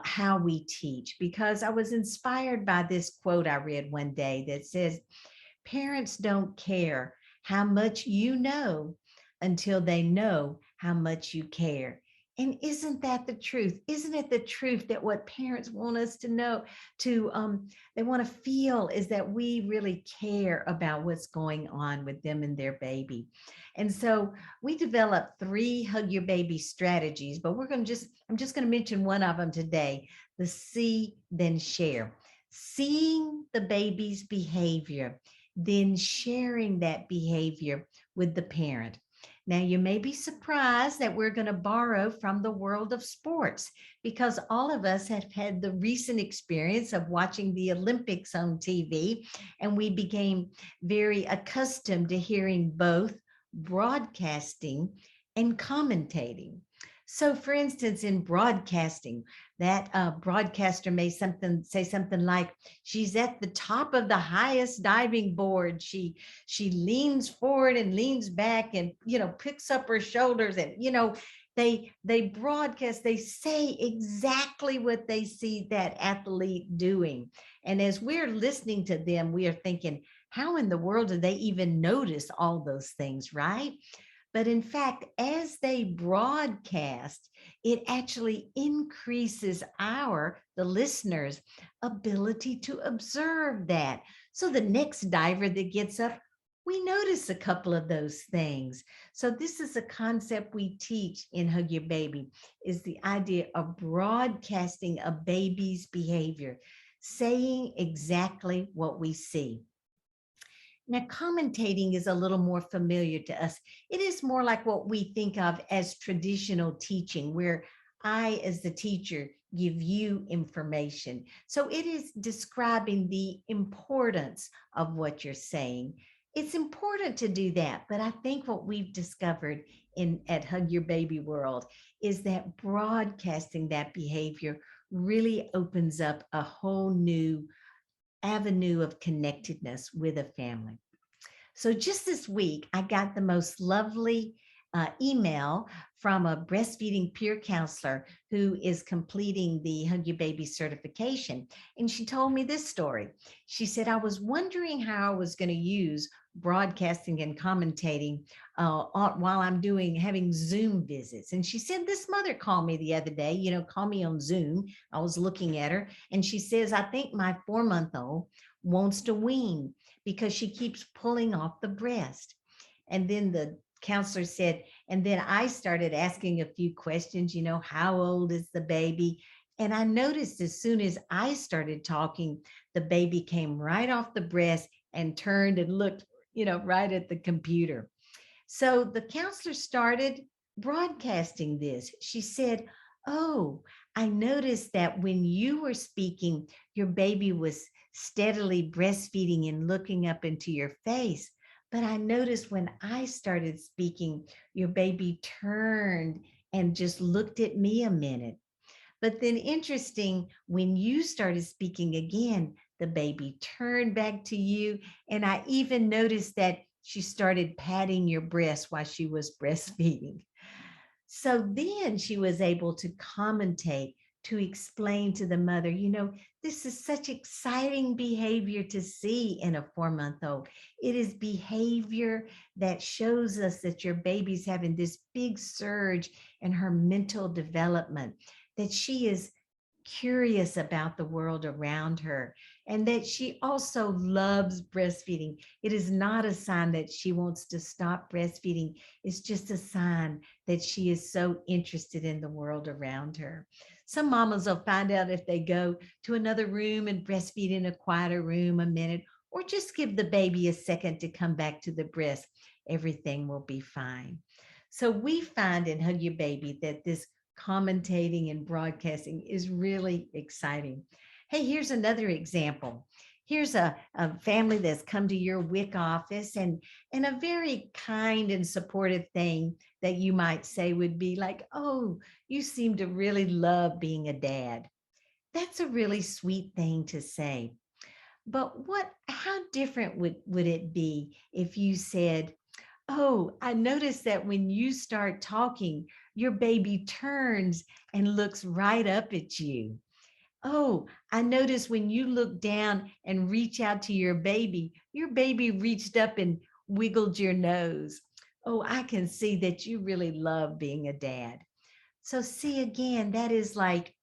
how we teach, because I was inspired by this quote I read one day that says, parents don't care how much you know until they know how much you care. And isn't that the truth? Isn't it the truth that what parents want us to know, they want to feel is that we really care about what's going on with them and their baby. And so we developed 3 Hug Your Baby strategies, but I'm just going to mention one of them today, the see, then share. Seeing the baby's behavior, then sharing that behavior with the parent. Now, you may be surprised that we're going to borrow from the world of sports because all of us have had the recent experience of watching the Olympics on TV, and we became very accustomed to hearing both broadcasting and commentating. So, for instance, in broadcasting, that broadcaster may say something like, "She's at the top of the highest diving board. She leans forward and leans back, and picks up her shoulders." And they broadcast. They say exactly what they see that athlete doing. And as we're listening to them, we are thinking, how in the world do they even notice all those things, right? But in fact, as they broadcast, it actually increases the listeners' ability to observe that. So the next diver that gets up, we notice a couple of those things. So this is a concept we teach in Hug Your Baby, is the idea of broadcasting a baby's behavior, saying exactly what we see. Now, commentating is a little more familiar to us. It is more like what we think of as traditional teaching, where I, as the teacher, give you information. So it is describing the importance of what you're saying. It's important to do that, but I think what we've discovered at Hug Your Baby World is that broadcasting that behavior really opens up a whole new avenue of connectedness with a family. So just this week, I got the most lovely email from a breastfeeding peer counselor who is completing the Hug Your Baby certification. And she told me this story. She said, "I was wondering how I was going to use broadcasting and commentating while I'm having Zoom visits." And she said, "This mother called me the other day, call me on Zoom." I was looking at her and she says, "I think my 4-month-old wants to wean because she keeps pulling off the breast." And then the counselor said, "And then I started asking a few questions, how old is the baby?" And I noticed as soon as I started talking, the baby came right off the breast and turned and looked, right at the computer. So the counselor started broadcasting this. She said, "Oh, I noticed that when you were speaking, your baby was steadily breastfeeding and looking up into your face. But I noticed when I started speaking, your baby turned and just looked at me a minute. But then interesting, when you started speaking again, the baby turned back to you. And I even noticed that she started patting your breast while she was breastfeeding." So then she was able to commentate, to explain to the mother, this is such exciting behavior to see in a 4-month-old. It is behavior that shows us that your baby's having this big surge in her mental development, that she is curious about the world around her, and that she also loves breastfeeding. It is not a sign that she wants to stop breastfeeding. It's just a sign that she is so interested in the world around her. Some mamas will find out if they go to another room and breastfeed in a quieter room a minute, or just give the baby a second to come back to the breast. Everything will be fine. So we find in Hug Your Baby that this commentating and broadcasting is really exciting. Hey, here's another example. Here's a family that's come to your WIC office, and a very kind and supportive thing that you might say would be like, "Oh, you seem to really love being a dad." That's a really sweet thing to say. But how different would it be if you said, "Oh, I noticed that when you start talking, your baby turns and looks right up at you. Oh, I noticed when you look down and reach out to your baby reached up and wiggled your nose. Oh, I can see that you really love being a dad." So see, again, that is like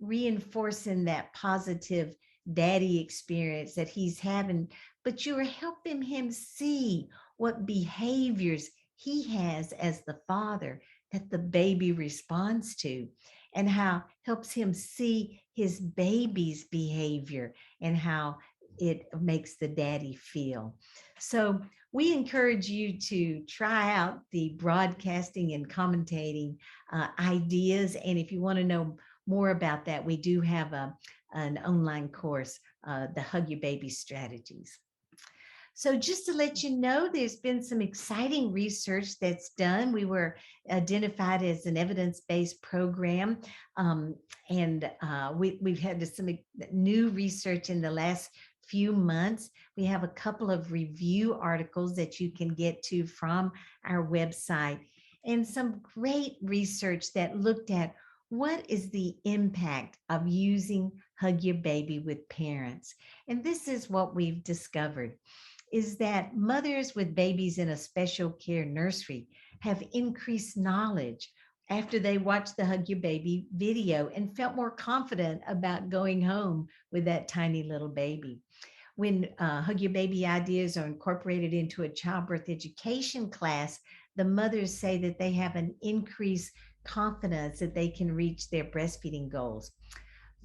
reinforcing that positive daddy experience that he's having, but you are helping him see what behaviors he has as the father that the baby responds to, and how helps him see his baby's behavior and how it makes the daddy feel. So We encourage you to try out the broadcasting and commentating ideas. And if you want to know more about that, we do have an online course, the Hug Your Baby Strategies. So just to let you know, there's been some exciting research that's done. We were identified as an evidence-based program, and we've had some new research in the last few months. We have a couple of review articles that you can get to from our website, and some great research that looked at what is the impact of using Hug Your Baby with parents. And this is what we've discovered, is that mothers with babies in a special care nursery have increased knowledge after they watched the Hug Your Baby video and felt more confident about going home with that tiny little baby. When Hug Your Baby ideas are incorporated into a childbirth education class, the mothers say that they have an increased confidence that they can reach their breastfeeding goals.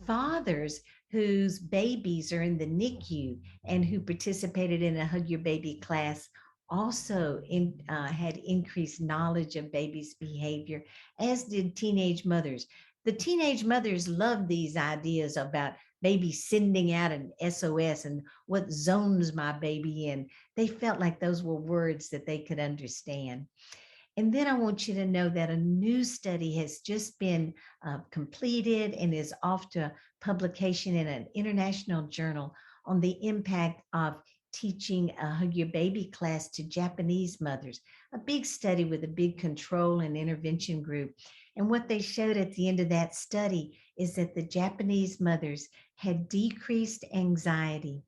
Fathers whose babies are in the NICU and who participated in a Hug Your Baby class also had increased knowledge of baby's behavior, as did teenage mothers. The teenage mothers love these ideas about baby sending out an SOS and what zones my baby in. They felt like those were words that they could understand. And then I want you to know that a new study has just been completed and is off to publication in an international journal on the impact of teaching a Hug Your Baby class to Japanese mothers, a big study with a big control and intervention group. And what they showed at the end of that study is that the Japanese mothers had decreased anxiety,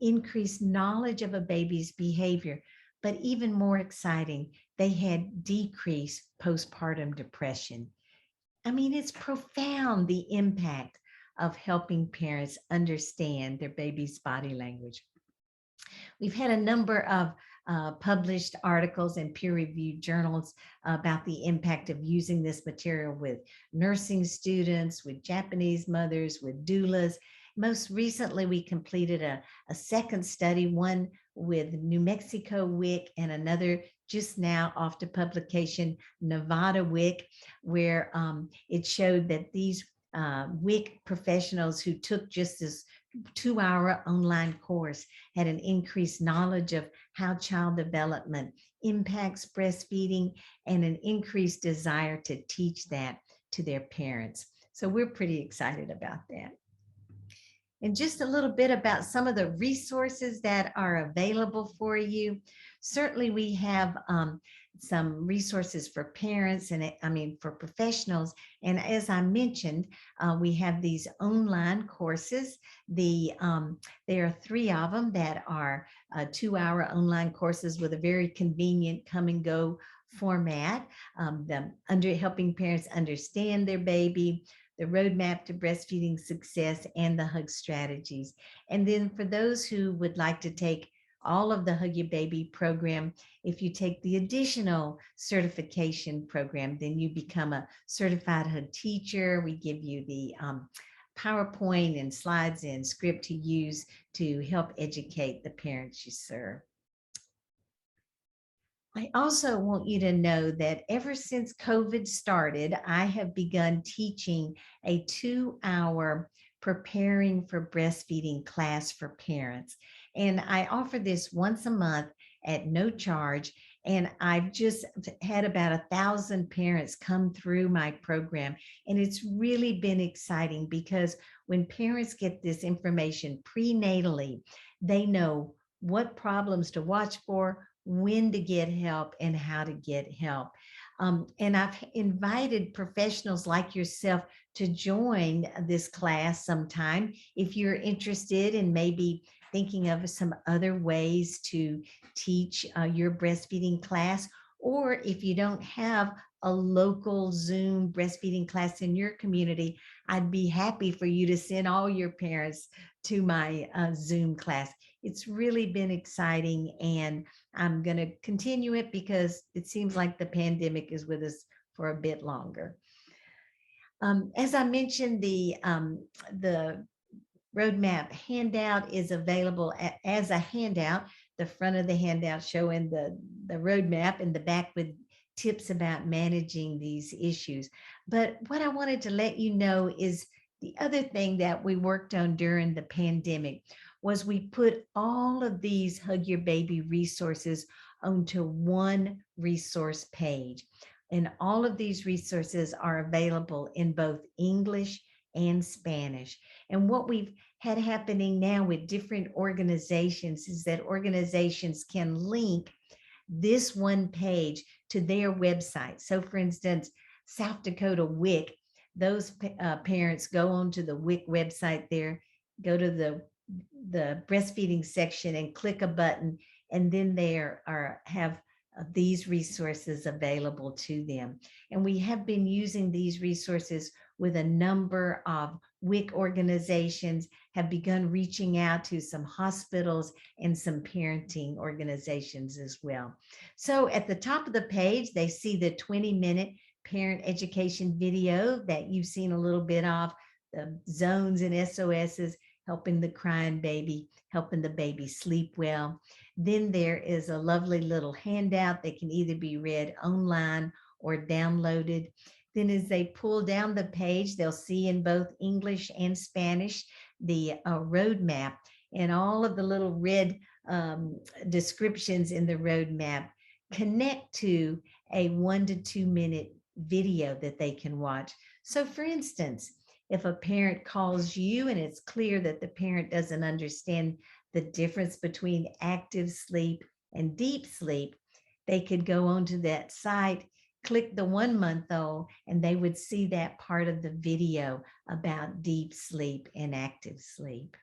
increased knowledge of a baby's behavior, but even more exciting, they had decreased postpartum depression. I mean, it's profound, the impact of helping parents understand their baby's body language. We've had a number of published articles in peer-reviewed journals about the impact of using this material with nursing students, with Japanese mothers, with doulas. Most recently, we completed a second study, one with New Mexico WIC and another just now off to publication, Nevada WIC, where it showed that these WIC professionals who took just this 2-hour online course had an increased knowledge of how child development impacts breastfeeding and an increased desire to teach that to their parents. So we're pretty excited about that. And just a little bit about some of the resources that are available for you. Certainly we have some resources for parents and for professionals. And as I mentioned, we have these online courses. There are 3 of them that are 2-hour online courses with a very convenient come and go format, helping parents understand their baby, the roadmap to breastfeeding success, and the hug strategies. And then for those who would like to take all of the Hug Your Baby program, if you take the additional certification program, then you become a certified hug teacher. We give you the PowerPoint and slides and script to use to help educate the parents you serve. I also want you to know that ever since COVID started, I have begun teaching a 2-hour preparing for breastfeeding class for parents. And I offer this once a month at no charge. And I've just had about 1,000 parents come through my program. And it's really been exciting because when parents get this information prenatally, they know what problems to watch for, when to get help, and how to get help. And I've invited professionals like yourself to join this class sometime if you're interested in maybe thinking of some other ways to teach your breastfeeding class, or if you don't have a local Zoom breastfeeding class in your community, I'd be happy for you to send all your parents to my Zoom class. It's really been exciting, and I'm going to continue it because it seems like the pandemic is with us for a bit longer. As I mentioned, the roadmap handout is available as a handout. the front of the handout showing the roadmap and the back with tips about managing these issues. But what I wanted to let you know is the other thing that we worked on during the pandemic was we put all of these Hug Your Baby resources onto one resource page. And all of these resources are available in both English and Spanish. And what we've had happening now with different organizations is that organizations can link this one page to their website. So for instance, South Dakota WIC, those parents go onto the WIC website there, go to the breastfeeding section and click a button, and then they have these resources available to them. And we have been using these resources with a number of WIC organizations, have begun reaching out to some hospitals and some parenting organizations as well. So at the top of the page, they see the 20-minute parent education video that you've seen a little bit of, the zones and SOSs, helping the crying baby, helping the baby sleep well. Then there is a lovely little handout that can either be read online or downloaded. Then as they pull down the page, they'll see in both English and Spanish the roadmap, and all of the little red descriptions in the roadmap connect to a 1 to 2 minute video that they can watch. So for instance, if a parent calls you and it's clear that the parent doesn't understand the difference between active sleep and deep sleep, they could go onto that site, click the 1-month-old, and they would see that part of the video about deep sleep and active sleep.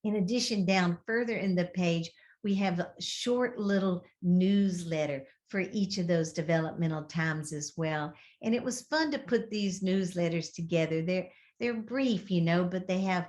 In addition, down further in the page, we have a short little newsletter for each of those developmental times as well. And it was fun to put these newsletters together. They're brief, but they have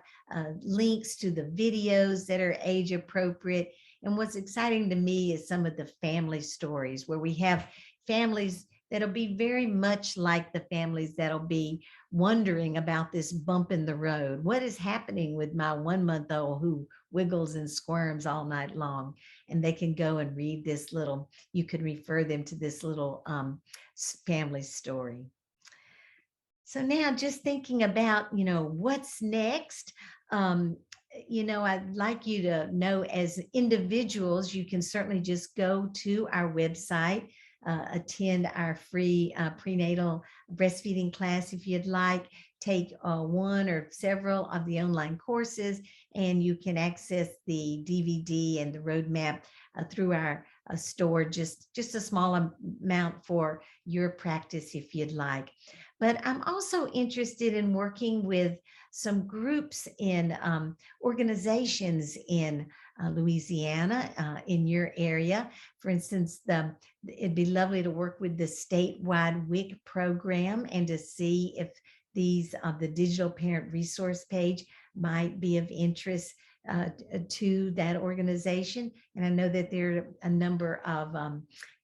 links to the videos that are age appropriate. And what's exciting to me is some of the family stories where we have families that'll be very much like the families that'll be wondering about this bump in the road. What is happening with my 1-month-old who wiggles and squirms all night long? And they can go and read this little, you could refer them to this little family story. So now just thinking about, what's next, I'd like you to know as individuals, you can certainly just go to our website, attend our free prenatal breastfeeding class if you'd like, take one or several of the online courses, and you can access the DVD and the roadmap through our store, just a small amount for your practice if you'd like. But I'm also interested in working with some groups in organizations in Louisiana, in your area. For instance, it'd be lovely to work with the statewide WIC program and to see if these the digital parent resource page might be of interest to that organization. And I know that there are a number of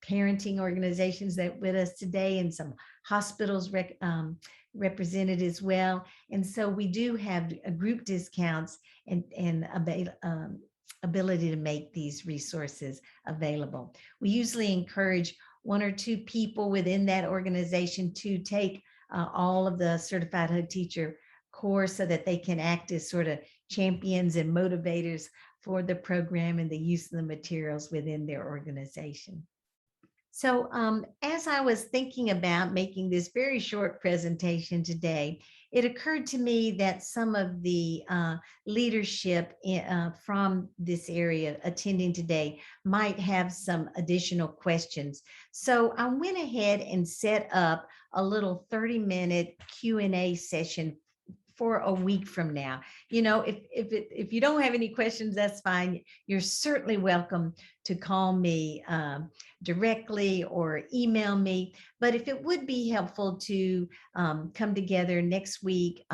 parenting organizations that with us today, and some hospitals represented as well. And so we do have group discounts and ability to make these resources available. We usually encourage 1 or 2 people within that organization to take all of the Certified Hug Teacher course so that they can act as sort of champions and motivators for the program and the use of the materials within their organization. So as I was thinking about making this very short presentation today, it occurred to me that some of the leadership from this area attending today might have some additional questions. So I went ahead and set up a little 30-minute Q&A session for a week from now. If you don't have any questions, that's fine. You're certainly welcome to call me directly or email me. But if it would be helpful to come together next week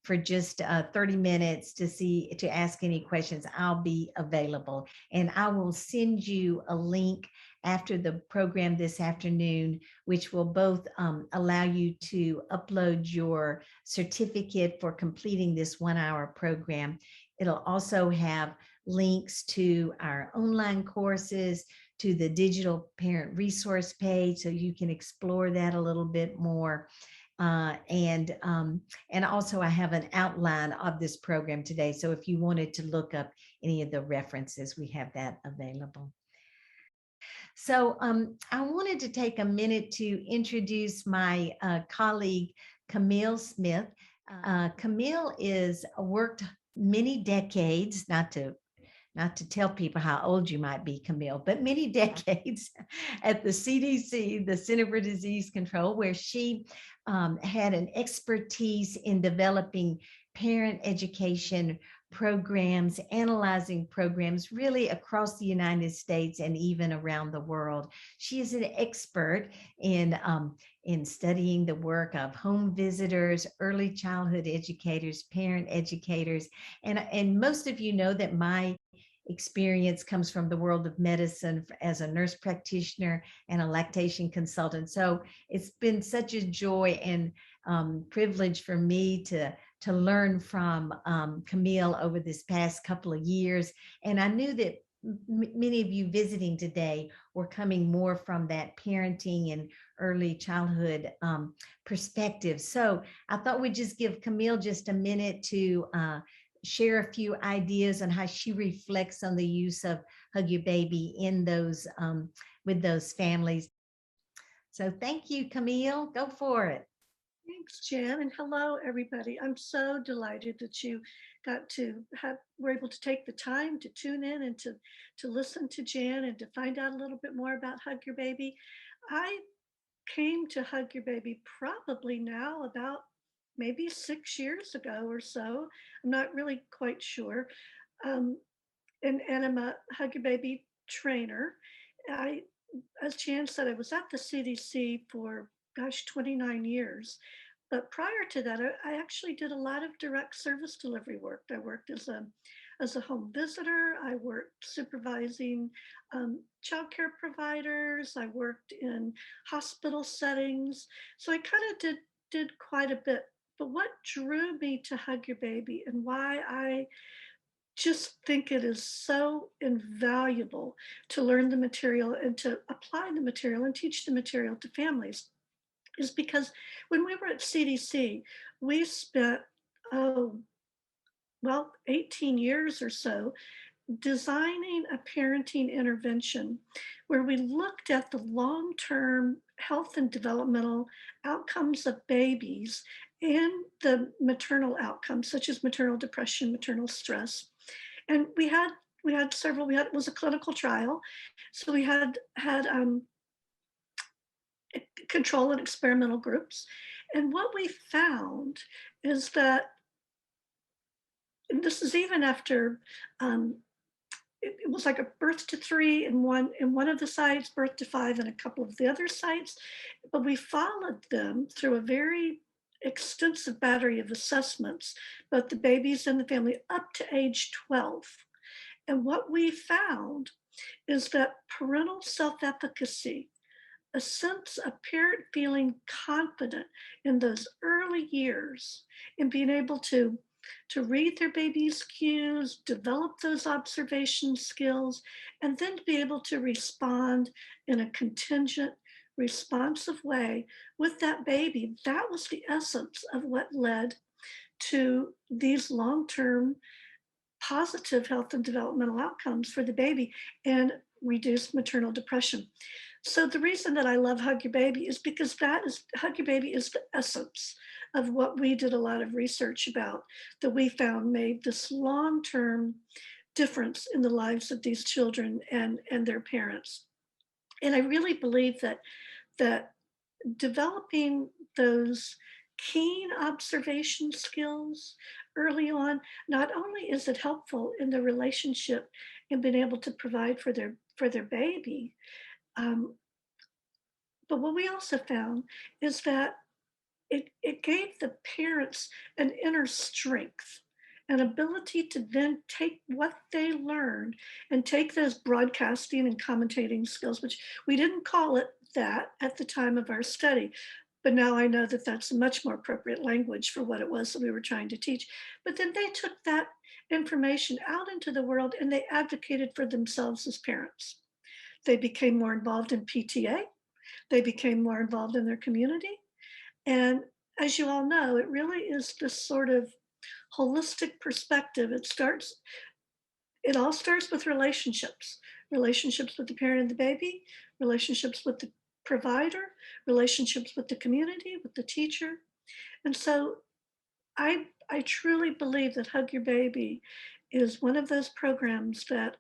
for just 30 minutes to ask any questions, I'll be available. And I will send you a link after the program this afternoon, which will both allow you to upload your certificate for completing this 1-hour program. It'll also have links to our online courses, to the digital parent resource page, so you can explore that a little bit more. And also I have an outline of this program today. So if you wanted to look up any of the references, we have that available. So I wanted to take a minute to introduce my colleague, Camille Smith. Camille is worked many decades, not to tell people how old you might be, Camille, but many decades at the CDC, the Center for Disease Control, where she had an expertise in developing parent education programs, analyzing programs really across the United States and even around the world. She is an expert in studying the work of home visitors, early childhood educators, parent educators. And most of you know that my experience comes from the world of medicine as a nurse practitioner and a lactation consultant. So it's been such a joy and privilege for me to learn from Camille over this past couple of years. And I knew that many of you visiting today were coming more from that parenting and early childhood perspective. So I thought we'd just give Camille just a minute to share a few ideas on how she reflects on the use of Hug Your Baby in those with those families. So thank you, Camille. Go for it. Thanks, Jan, and hello, everybody. I'm so delighted that you were able to take the time to tune in and to listen to Jan and to find out a little bit more about Hug Your Baby. I came to Hug Your Baby probably now about maybe 6 years ago or so. I'm not really quite sure. And I'm a Hug Your Baby trainer. As Jan said, I was at the CDC for, 29 years. But prior to that, I actually did a lot of direct service delivery work. I worked as a home visitor. I worked supervising childcare providers. I worked in hospital settings. So I kind of did quite a bit. But what drew me to Hug Your Baby and why I just think it is so invaluable to learn the material and to apply the material and teach the material to families is because when we were at CDC, we spent, 18 years or so designing a parenting intervention where we looked at the long-term health and developmental outcomes of babies and the maternal outcomes, such as maternal depression, maternal stress. And we had several, it was a clinical trial. So we had control and experimental groups. And what we found is that, and this is even after, it was like a birth to 3 in one of the sites, birth to 5 in a couple of the other sites, but we followed them through a very extensive battery of assessments, both the babies and the family up to age 12. And what we found is that parental self-efficacy, a sense of parent feeling confident in those early years and being able to read their baby's cues, develop those observation skills, and then to be able to respond in a contingent, responsive way with that baby. That was the essence of what led to these long-term positive health and developmental outcomes for the baby and reduced maternal depression. So the reason that I love Hug Your Baby is because Hug Your Baby is the essence of what we did a lot of research about, that we found made this long-term difference in the lives of these children and their parents. And I really believe that developing those keen observation skills early on, not only is it helpful in the relationship and being able to provide for their baby, but what we also found is that it gave the parents an inner strength, an ability to then take what they learned and take those broadcasting and commentating skills, which we didn't call it that at the time of our study, but now I know that that's a much more appropriate language for what it was that we were trying to teach. But then they took that information out into the world and they advocated for themselves as parents. They became more involved in PTA. They became more involved in their community. And as you all know, it really is this sort of holistic perspective. It all starts with relationships, relationships with the parent and the baby, relationships with the provider, relationships with the community, with the teacher. And so I truly believe that Hug Your Baby is one of those programs that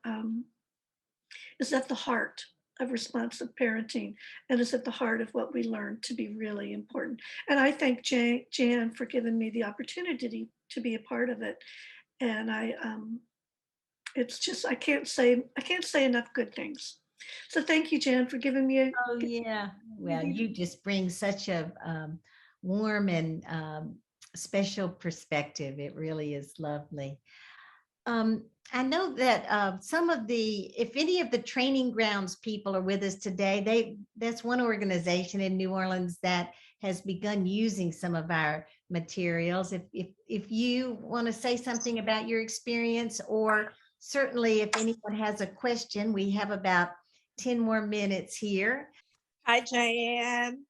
is at the heart of responsive parenting and is at the heart of what we learn to be really important. And I thank Jan for giving me the opportunity to be a part of it. And it's just I can't say enough good things. So thank you, Jan, for giving me Oh yeah. Well, you just bring such a warm and special perspective. It really is lovely. I know that if any of the Training Grounds people are with us today, that's one organization in New Orleans that has begun using some of our materials. If you want to say something about your experience, or certainly if anyone has a question, we have about 10 more minutes here. Hi, Jan.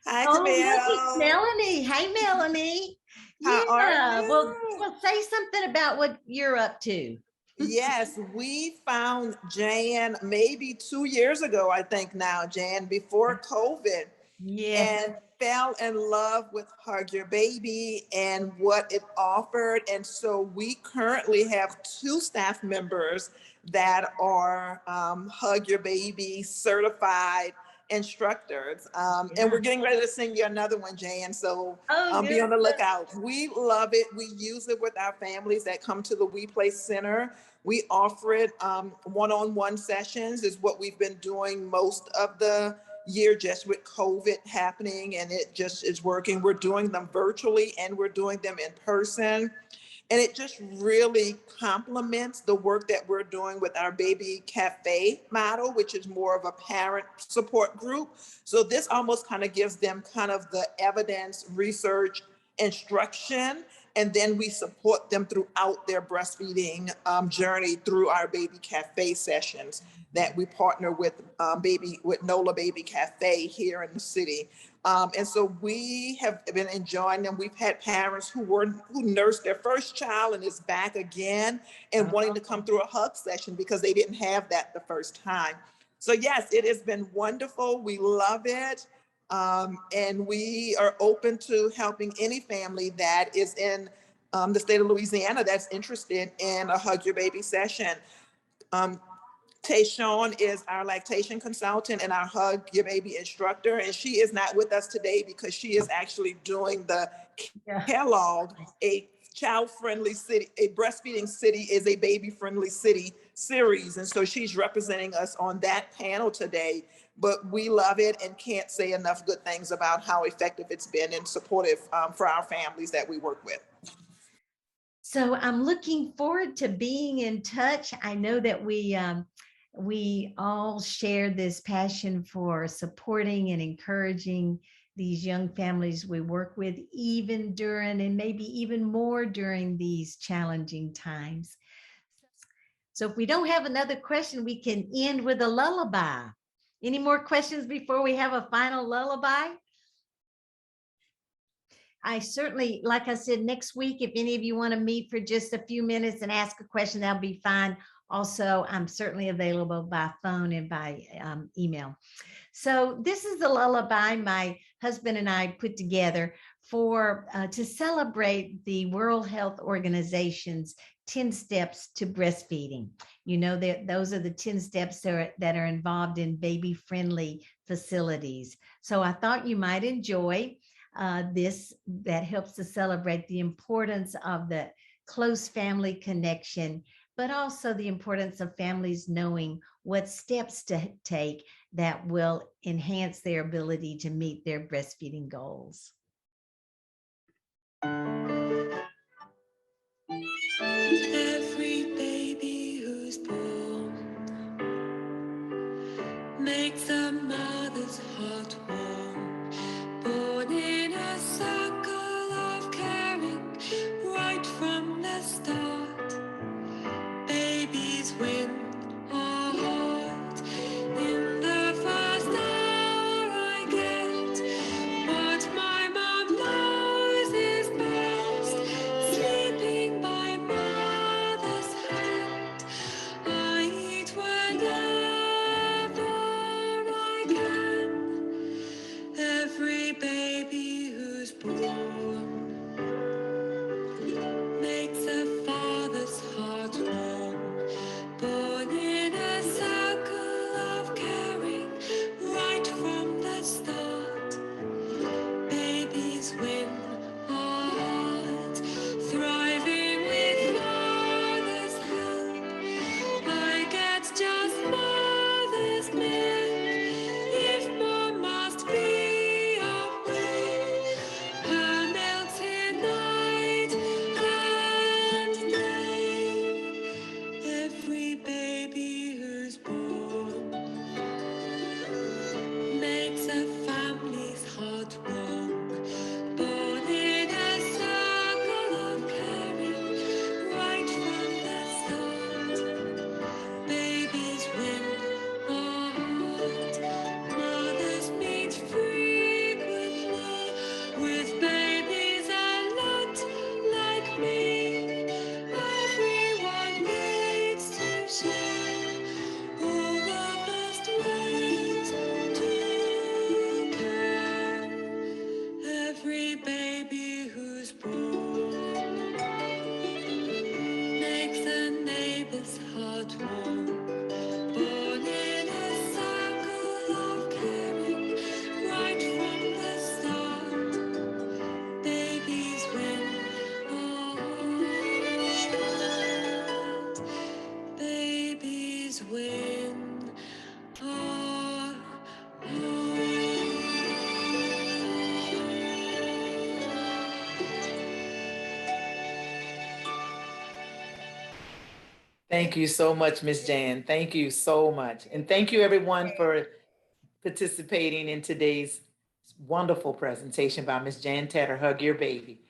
Hi, Oh, look, it's Camille. Melanie. Hey, Melanie. How are you? Well, say something about what you're up to. Yes, we found Jan maybe 2 years ago, I think now, Jan, before COVID. Yeah. And fell in love with Hug Your Baby and what it offered. And so we currently have 2 staff members that are Hug Your Baby certified instructors. And we're getting ready to send you another one, Jan. So be on the lookout. We love it. We use it with our families that come to the We Place Center. We offer it one-on-one sessions is what we've been doing most of the year, just with COVID happening, and it just is working. We're doing them virtually and we're doing them in person. And it just really complements the work that we're doing with our baby cafe model, which is more of a parent support group. So this almost kind of gives them kind of the evidence, research, instruction, and then we support them throughout their breastfeeding journey through our baby cafe sessions that we partner with NOLA Baby Cafe here in the city. And so we have been enjoying them. We've had parents who nursed their first child and is back again and wanting to come through a hug session because they didn't have that the first time. So yes, it has been wonderful. We love it. And we are open to helping any family that is in the state of Louisiana that's interested in a Hug Your Baby session. Tayshawn is our lactation consultant and our Hug Your Baby instructor, and she is not with us today because she is actually doing the Kellogg, a child-friendly city, a breastfeeding city is a baby-friendly city series, and so she's representing us on that panel today. But we love it and can't say enough good things about how effective it's been and supportive for our families that we work with. So I'm looking forward to being in touch. I know that we all share this passion for supporting and encouraging these young families we work with, even during and maybe even more during these challenging times. So if we don't have another question, we can end with a lullaby. Any more questions before we have a final lullaby? I certainly, like I said, next week, if any of you want to meet for just a few minutes and ask a question, that'll be fine. Also, I'm certainly available by phone and by email. So this is a lullaby my husband and I put together to celebrate the World Health Organization's 10 steps to breastfeeding. You know, those are the 10 steps that are involved in baby-friendly facilities. So I thought you might enjoy this that helps to celebrate the importance of the close family connection, but also the importance of families knowing what steps to take that will enhance their ability to meet their breastfeeding goals. Every baby who's born makes a mother's heart warm. Born in baby who's born makes the neighbor's heart warm. Born in a circle of caring, right from the start. Babies win. Babies win. Thank you so much, Ms. Jan. Thank you so much. And thank you everyone for participating in today's wonderful presentation by Ms. Jan Tedder, Hug Your Baby.